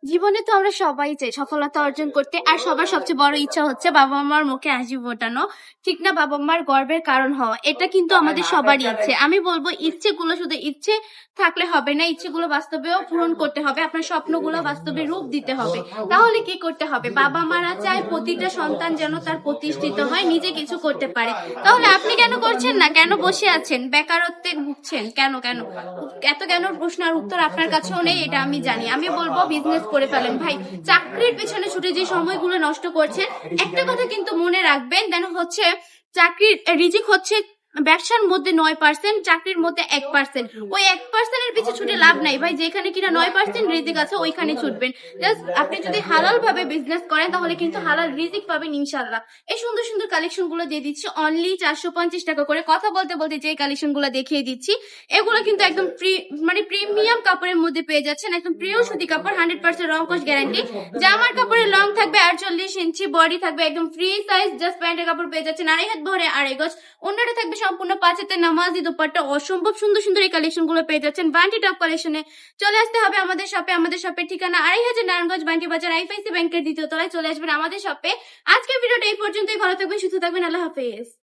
জীবনে তো আমরা সবাই চাই সফলতা অর্জন করতে, আর সবার সবচেয়ে বড় ইচ্ছা হচ্ছে বাবা মার মুখে হাসি ফোটানো, ঠিক না? বাবা মার গর্বের কারণ হওয়া, এটা কিন্তু আমাদের সবারই ইচ্ছে। আমি বলবো ইচ্ছেগুলো শুধু ইচ্ছে থাকলে হবে না, ইচ্ছেগুলো বাস্তবেও পূরণ করতে হবে, আপনার স্বপ্নগুলো বাস্তবে রূপ দিতে হবে। তাহলে কি করতে হবে? বাবা মারা চায় প্রতিটা সন্তান যেন তার প্রতিষ্ঠিত হয়, নিজে কিছু করতে পারে। তাহলে আপনি কেন করছেন না? কেন বসে আছেন? বেকারত্বে ভুগছেন কেন? কেন এত কেন প্রশ্নের উত্তর আপনার কাছেও নেই, এটা আমি জানি। আমি বলবো বিজনেস করে ফেলেন ভাই। চাকরির পেছনে ছুটে যে সময়গুলো নষ্ট করছেন, একটা কথা কিন্তু মনে রাখবেন, দেন হচ্ছে চাকরির রিজিক হচ্ছে ব্যবসার মধ্যে 9%, চাকরির মধ্যে 1%। ওই 1%-এর পিছে ছুটে লাভ নাই ভাই, যেখানে কিনা 9% রিজিক আছে ওইখানে ছুটবেন। জাস্ট আপনি যদি হালাল ভাবে বিজনেস করেন তাহলে কিন্তু হালাল রিজিক পাবেন ইনশাল্লাহ। এই সুন্দর সুন্দর কালেকশন গুলো দিয়ে দিচ্ছি অনলি 450 টাকা করে। কথা বলতে বলতে যে কালেকশন গুলো দেখিয়ে দিচ্ছি, এগুলো কিন্তু একদম মানে প্রিমিয়াম কাপড়ের মধ্যে পেয়ে যাচ্ছেন, একদম প্রিয় সুতি কাপড়, 100% রং কস গ্যারান্টি। জামার কাপড়ের লং থাকবে 48 ইঞ্চি, বডি থাকবে একদম ফ্রি সাইজ, জাস্ট প্যান্টের কাপড় পেয়ে যাচ্ছেন 2.5 হাত ভরে 2.5 গজ। অন্যটা থাকবে সম্পূর্ণ 5 হাতের নামাজি দুপাট্টা। অসম্ভব সুন্দর সুন্দর এই কালেকশন গুলো পেয়ে যাচ্ছেন বান্টি টপ কালেকশনে। চলে আসতে হবে আমাদের শপে। আমাদের শপের ঠিকানা 2.5 নারায়ণগঞ্জ বান্টি বাজার, আইফআইসি ব্যাংকের দ্বিতীয় তলায়। চলে আসবেন আমাদের শপে। আজকের ভিডিওটা এই পর্যন্তই। ভালো থাকবেন, সুস্থ থাকবেন, আল্লাহ হাফেজ।